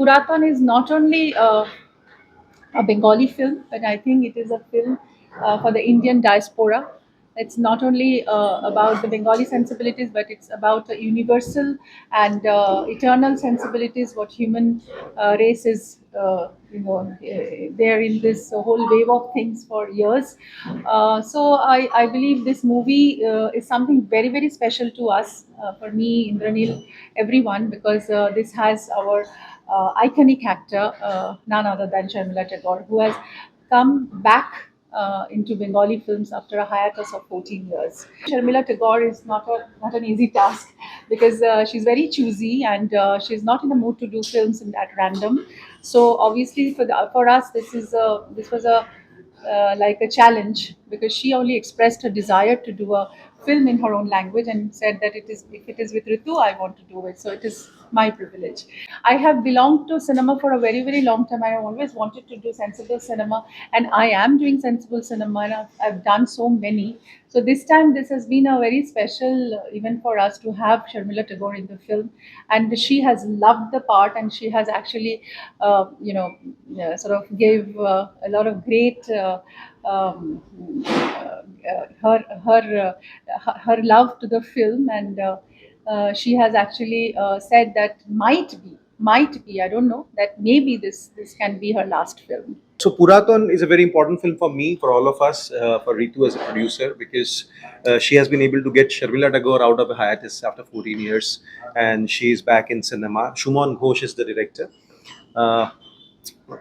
Puratawn is not only a Bengali film, but I think it is a film for the Indian diaspora. It's not only about the Bengali sensibilities, but it's about the universal and eternal sensibilities. What human race is, there in this whole wave of things for years. So I believe this movie is something very, very special to us, for me, Indranil, everyone, because this has our iconic actor, none other than Sharmila Tagore, who has come back into Bengali films after a hiatus of 14 years. Sharmila Tagore is not an easy task, because she's very choosy, and she's not in the mood to do films at random. So obviously for us this was a like a challenge, because she only expressed her desire to do a film in her own language and said that if it is with Ritu, I want to do it. So it is my privilege. I have belonged to cinema for a very, very long time. I have always wanted to do sensible cinema, and I am doing sensible cinema, and I've done so many. So this time, this has been a very special event for us to have Sharmila Tagore in the film, and she has loved the part, and she has actually, sort of gave a lot of great. Um, her love to the film, and she has actually said that might be, I don't know, that maybe this can be her last film. So Puratawan is a very important film for me, for all of us, for Ritu as a producer, because she has been able to get Sharmila Tagore out of a hiatus after 14 years, and she is back in cinema. Shuman Ghosh is the director. Uh,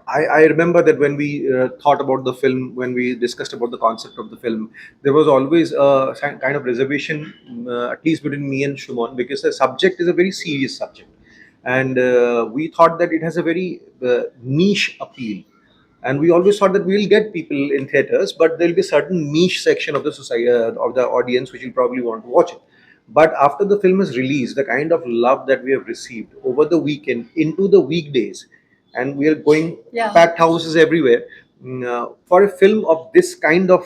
I remember that when we thought about the film, when we discussed about the concept of the film, there was always a kind of reservation, at least between me and Shuman, because the subject is a very serious subject, and we thought that it has a very niche appeal, and we always thought that we will get people in theaters, but there will be a certain niche section of the society, of the audience, which will probably want to watch it. But after the film is released, the kind of love that we have received over the weekend into the weekdays, and we are going, Yeah. packed houses everywhere, for a film of this kind of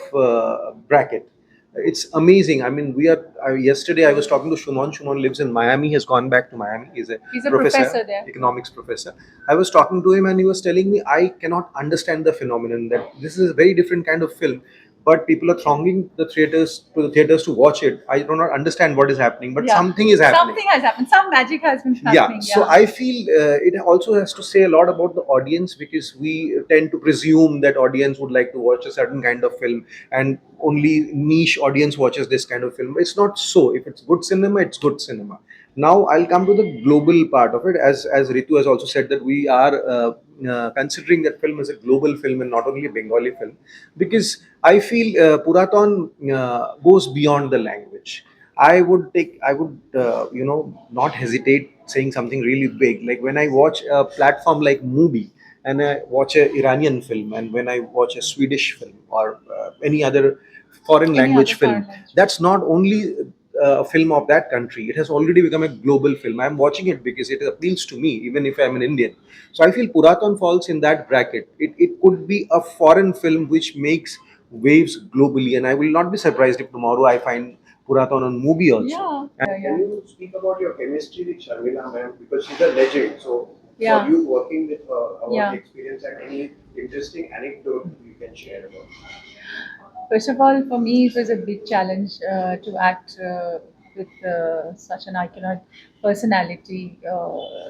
bracket. It's amazing. I mean, yesterday I was talking to Shuman. Shuman lives in Miami. Has gone back to Miami. He's a professor there. Economics professor. I was talking to him, and he was telling me, I cannot understand the phenomenon that this is a very different kind of film, but people are thronging the theaters to watch it. I do not understand what is happening, but Yeah. something is happening. Something has happened. Some magic has been happening. Yeah, so I feel it also has to say a lot about the audience, because we tend to presume that audience would like to watch a certain kind of film, and only niche audience watches this kind of film. It's not so. If it's good cinema, it's good cinema. Now I'll come to the global part of it. As Ritu has also said, that we are considering that film as a global film and not only a Bengali film, because I feel Puratawan goes beyond the language. I would, not hesitate saying something really big. Like when I watch a platform like Mubi, and I watch a Iranian film, and when I watch a Swedish film, or any other foreign language film, that's not only a film of that country. It has already become a global film. I'm watching it because it appeals to me, even if I'm an Indian. So I feel Puratawan falls in that bracket. It could be a foreign film which makes waves globally, and I will not be surprised if tomorrow I find Puratawan on movie also. Yeah. And Yeah. Can you speak about your chemistry with Sharmila ma'am? Because she's a legend. So, Yeah. for you working with her, about Yeah. the experience and any interesting anecdote you can share about? First of all, for me, it was a big challenge to act with such an iconic personality,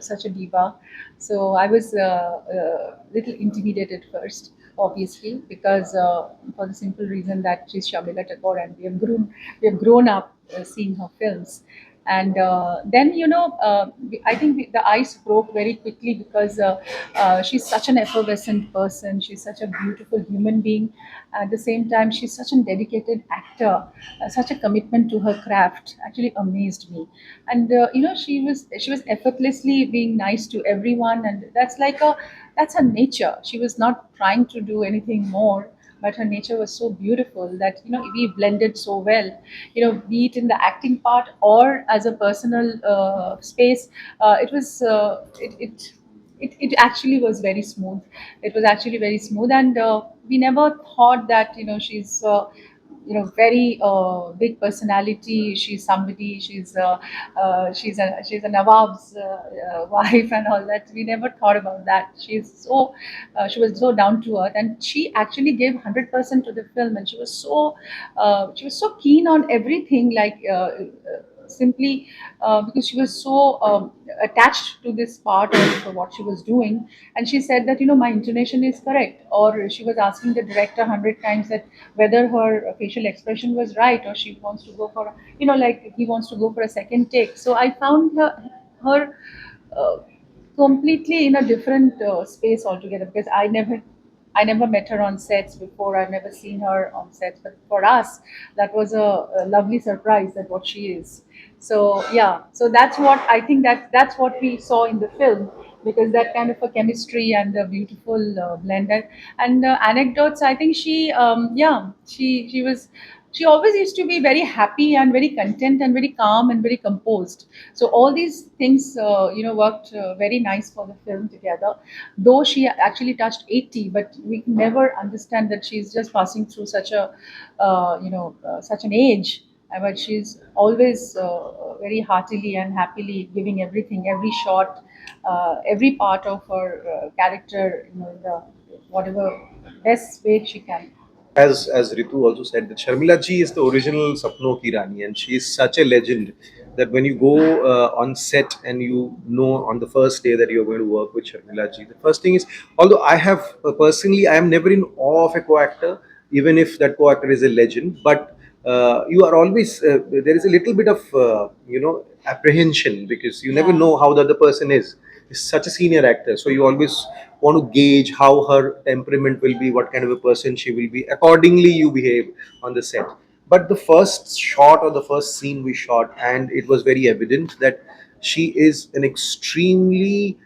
such a diva. So I was little intimidated first, obviously, because for the simple reason that she's Sharmila Tagore, and we have grown up seeing her films. And then, I think the ice broke very quickly, because she's such an effervescent person. She's such a beautiful human being. At the same time, she's such a dedicated actor. Such a commitment to her craft actually amazed me. And she was effortlessly being nice to everyone, and that's her nature. She was not trying to do anything more, but her nature was so beautiful that we blended so well. Be it in the acting part or as a personal space, it was it actually was very smooth. It was actually very smooth, and we never thought that she's very big personality. She's somebody. She's a Nawab's wife and all that. We never thought about that. She was so down to earth, and she actually gave 100% to the film, and she was so keen on everything, like. Simply because she was so attached to this part of what she was doing, and she said that my intonation is correct, or she was asking the director 100 times that whether her facial expression was right, or she wants to go for like he wants to go for a second take. So I found her uh, completely in a different space altogether, because I never met her on sets before. I've never seen her on sets, but for us, that was a lovely surprise that what she is. So yeah, so that's what I think, that's what we saw in the film, because that kind of a chemistry and a beautiful blend, and anecdotes. I think she always used to be very happy and very content and very calm and very composed. So all these things, worked very nice for the film together. Though she actually touched 80, but we can never understand that she's just passing through such an age. But she's always very heartily and happily giving everything, every shot, every part of her character, in the whatever best way she can. As Ritu also said, that Sharmila ji is the original Sapno ki Rani, and she is such a legend that when you go on set and you know on the first day that you're going to work with Sharmila ji, the first thing is, although I have personally, I am never in awe of a co-actor, even if that co-actor is a legend, but you are always there is a little bit of apprehension, because you never Yeah. know how the other person is such a senior actor, so you always want to gauge how her temperament will be, what kind of a person she will be. Accordingly, you behave on the set. But the first shot or the first scene we shot, and it was very evident that she is an extremely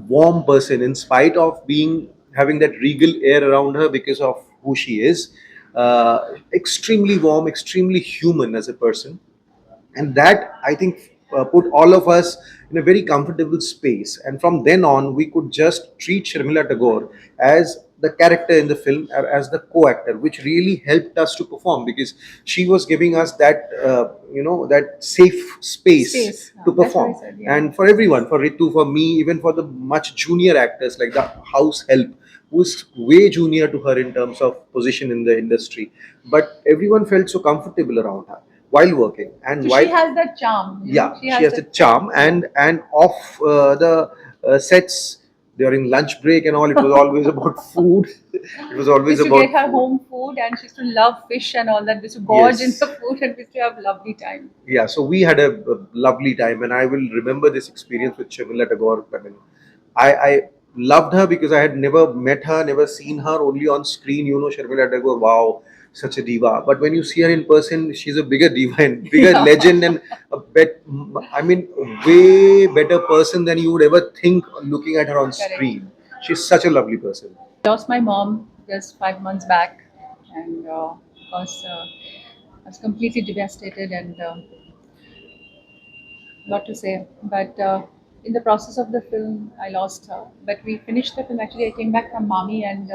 warm person, in spite of being having that regal air around her because of who she is. Extremely warm, extremely human as a person, and that I think put all of us in a very comfortable space. And from then on, we could just treat Sharmila Tagore as the character in the film, or as the co-actor, which really helped us to perform, because she was giving us that that safe space Space. to That's what I perform. said. Yeah. And for everyone, for Ritu, for me, even for the much junior actors like the house help, who is way junior to her in terms of position in the industry, but everyone felt so comfortable around her while working. And So she while, has that charm. yeah, She she has has the that charm. charm. And off the sets during lunch break and all, it was always about food. It was We always used to get about her food. home food, and she used to love fish and all that. We used to gorge in Yes. the food, and we used to have lovely time. Yeah, so we had a lovely time, and I will remember this experience with Sharmila Tagore. I mean, I loved her because I had never met her, never seen her, only on screen. Sharmila Tagore, wow, such a diva. But when you see her in person, she's a bigger diva and bigger Yeah. legend, and I mean, way better person than you would ever think looking at her on Correct. screen. She's such a lovely person. Lost my mom just 5 months back, and of course, I was completely devastated, and lot to say. But in the process of the film, I lost her. But we finished the film. Actually, I came back from Mami, and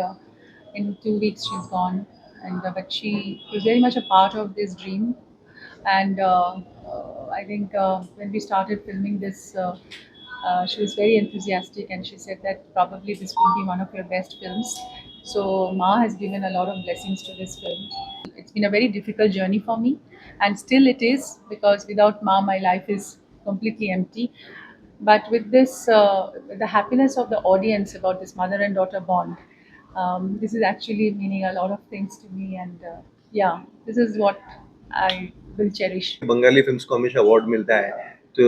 in 2 weeks she's gone. And but she was very much a part of this dream. And I think when we started filming this, she was very enthusiastic, and she said that probably this will be one of your best films. So Ma has given a lot of blessings to this film. It's been a very difficult journey for me, and still it is, because without Ma, my life is completely empty. But with this, the happiness of the audience about this mother and daughter bond, this is actually meaning a lot of things to me. And yeah, this is what I will cherish. Bengali films को हमेशा award मिलता है, तो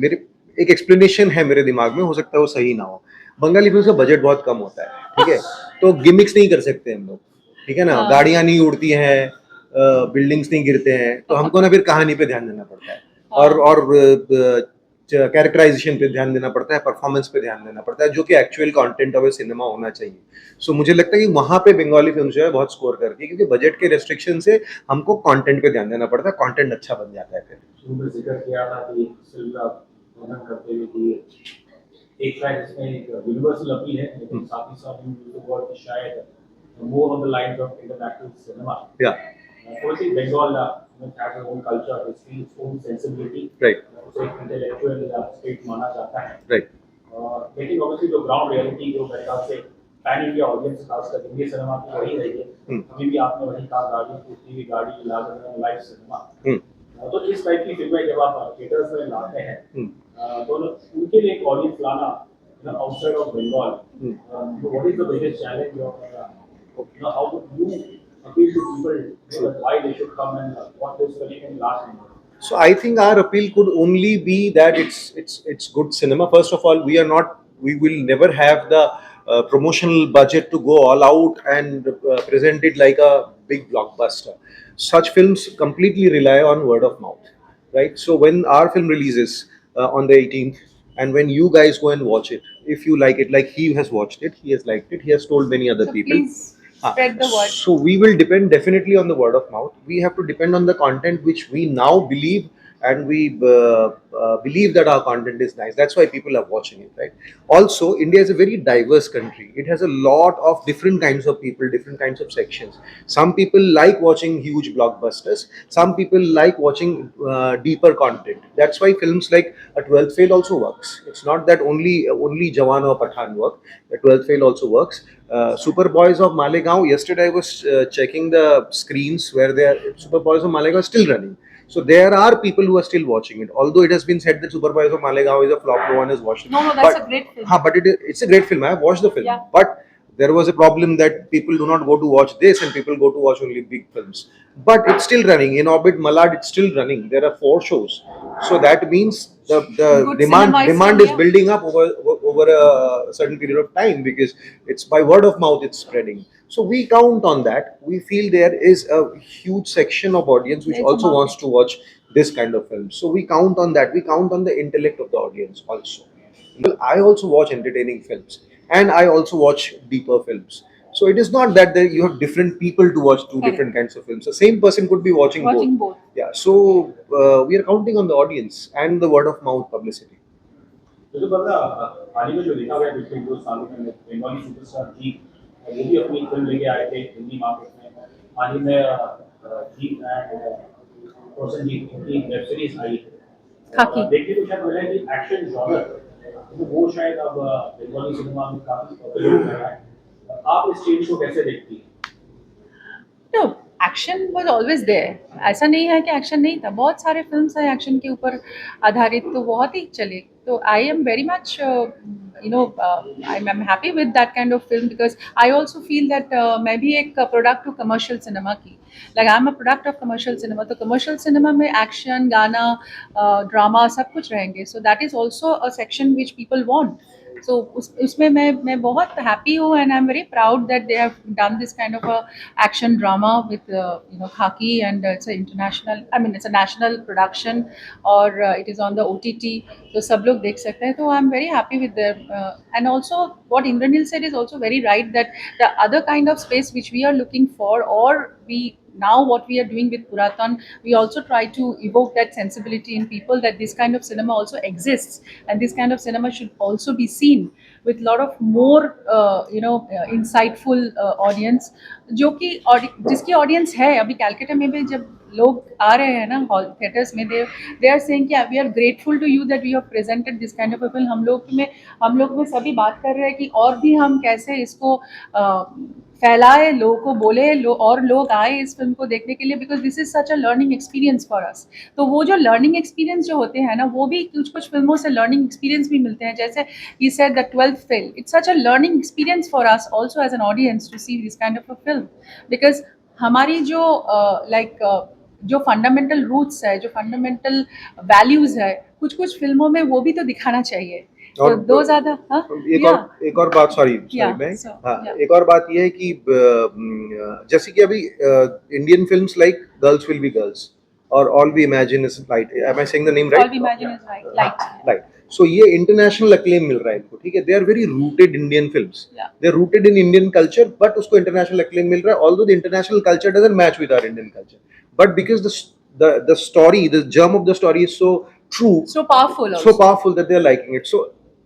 मेरे एक explanation है मेरे दिमाग में, हो सकता है वो सही ना हो। बंगाली फिल्म्स का बजट बहुत कम होता है, ठीक है, तो गिमिक्स नहीं कर सकते हम लोग, ठीक है ना, हाँ। गाड़ियाँ नहीं उड़ती हैं, बिल्डिंग्स नहीं गिरते हैं, तो हमको ना फिर कहानी पे ध्यान देना पड़ता है, और कैरेक्टराइजेशन पे ध्यान देना पड़ता है, परफॉर्मेंस पे ध्यान देना पड़ता है, जो कि actual content of A cinema होना चाहिए। सो मुझे लगता है कि वहाँ पे बंगाली फिल्म जो है बहुत स्कोर करती है, क्योंकि बजट के रेस्ट्रिक्शन से हमको कंटेंट पे ध्यान देना पड़ता है, कंटेंट अच्छा बन जाता है फिर। शुरू में जिक्र किया था कि सिल्वा वर्णन करते हुए कि एक साइड इसमें एक यूनिवर्सल अपील है, लेकिन साथ ही साथ यूज द वर्ड शायद more on the lines of international cinema. या थोड़ी सी Bengal has its own culture, its own sensibility, Right. उसे एक intellectual state माना जाता है. Right. लेकिन obviously जो ground reality जो मेरे ख्याल से पैन इंडिया ऑडियंस खासकर हिंदी सिनेमा की वही रही है. अभी भी आपने वही कहा गाड़ी टूटी हुई गाड़ी लाइव सिनेमा. तो इस टाइप की फिल्में जब आप थिएटर्स में लाते हैं तो उनके लिए एक ऑडियंस लाना outside of Bengal, what is the biggest challenge or how would you appeal to people that why they should come and watch this film in last minute? So I think our appeal could only be that it's good cinema. First of all, we will never have the promotional budget to go all out and present it like a big blockbuster. Such films completely rely on word of mouth, right? So when our film releases on the 18th, and when you guys go and watch it, if you like it, like he has watched it, he has liked it, he has told many other So people. please spread the word. So we will depend definitely on the word of mouth. We have to depend on the content which we now believe, and we believe that our content is nice. That's why people are watching it, right? Also, India is a very diverse country. It has a lot of different kinds of people, different kinds of sections. Some people like watching huge blockbusters. Some people like watching deeper content. That's why films like A 12th Fail also works. It's not that only Jawan or Pathan work. A 12th Fail also works. Super Boys of Malegaon. Yesterday I was checking the screens where Super Boys of Malegaon is still running. So there are people who are still watching it. Although it has been said that Super Boys of Malegaon is a flop, no one has watched it. No, that's a great film. But it's a great film. I have watched the film. Yeah. But there was a problem that people do not go to watch this and people go to watch only big films. But it's still running. In Orbit Malad, it's still running. There are 4 shows. So that means the Good demand cinema is demand still is there. building up over a certain period of time, because it's by word of mouth it's spreading. So we count on that. We feel there is a huge section of audience which There's a also market. wants to watch this kind of film. So we count on that. We count on the intellect of the audience also. Well, I also watch entertaining films and I also watch deeper films. So it is not that you have different people to watch two Correct. different kinds of films. The same person could be watching Both. Yeah. So we are counting on the audience and the word of mouth publicity. तो बता हाल ही में जो देखा गया पिछले 2 सालों में Bengali superstar जी वो भी अपनी फिल्म लेके आए थे हिंदी मार्केट में. हाल ही में जी एंड रोशन जी की वेब सीरीज आई है. खाकी. देखने को शायद मिला है कि एक्शन जॉनर तो वो शायद अब बंगाली सिनेमा में काफी पॉपुलर हो रहा है. आप इस चेंज को कैसे देखती हैं? No, action was always there. ऐसा नहीं है कि एक्शन नहीं था. बहुत सारे फिल्म्स हैं एक्शन के ऊपर आधारित, तो बहुत ही चले. तो I am very much I am happy with that kind of film, because I also feel that मैं भी एक प्रोडक्ट हूँ कमर्शियल सिनेमा की. Like I am a product of commercial cinema. तो कमर्शियल सिनेमा में एक्शन, गाना, drama सब कुछ रहेंगे. So that is also a section which people want. So उसमें मैं बहुत हैप्पी हूँ and I am very proud that they have done this kind of a action drama with Khakee, and it's international, I mean it's a national production, और it is on the OTT, तो सब लोग देख सकते हैं. तो I am very happy with there. And also what Indraneel said is also very right, that the other kind of space which we are looking for, और we now what we are doing with Puratawn, we also try to evoke that sensibility in people, that this kind of cinema also exists, and this kind of cinema should also be seen with lot of more insightful audience, जो कि जिसकी audience है. अभी कैलकाटा में भी जब लोग आ रहे हैं ना हॉल थिएटर्स में, दे आर सेइंग कि we are grateful to you that we have presented this kind of a film. हम लोग में सभी बात कर रहे हैं कि और भी हम कैसे इसको फैलाए, लोगों को बोले, और लोग आए इस फिल्म को देखने के लिए, because this is such a learning experience for अस. तो वो जो लर्निंग एक्सपीरियंस जो होते हैं ना, वो भी कुछ फिल्मों से लर्निंग एक्सपीरियंस भी मिलते हैं. जैसे ही said the 12th fail, it's such a learning experience for us also as an audience to see this kind of a film, because हमारी जो जो फंडामेंटल रूट्स है, जो फंडामेंटल वैल्यूज है, कुछ फिल्मों में वो भी तो दिखाना चाहिए. और दो ज़्यादा एक और बात, सॉरी मैं एक और बात ये है कि जैसे कि अभी Indian films like girls will be girls और all we imagine is light, am I saying the name right? All we imagine is light. So ये इंटरनेशनल अक्लेम मिल रहा है इनको, ठीक है. They are very rooted Indian films, they are rooted in Indian culture, but उसको international acclaim मिल रहा है. Although the international culture doesn't match with our Indian culture, but because the story, the germ of the story is so true, so powerful that they are liking it. So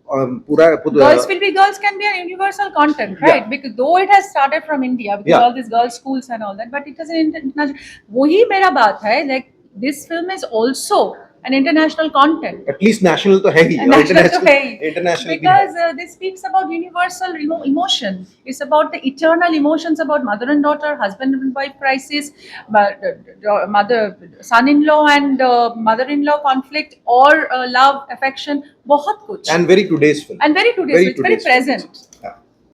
Girls will be girls can be a universal content, right? Yeah. Because though it has started from India, because Yeah. all these girls' schools and all that, but it is an international. वही मेरा बात है, like this film is also an international content. At least national तो है ही, और National to है, international भी because है. this speaks about universal, emotion. It's about the eternal emotions about mother and daughter, husband and wife crisis, mother, son-in-law and mother-in-law conflict, or love, affection, बहुत कुछ. And very today's film. And very today's, it's very today's film. present. Yeah.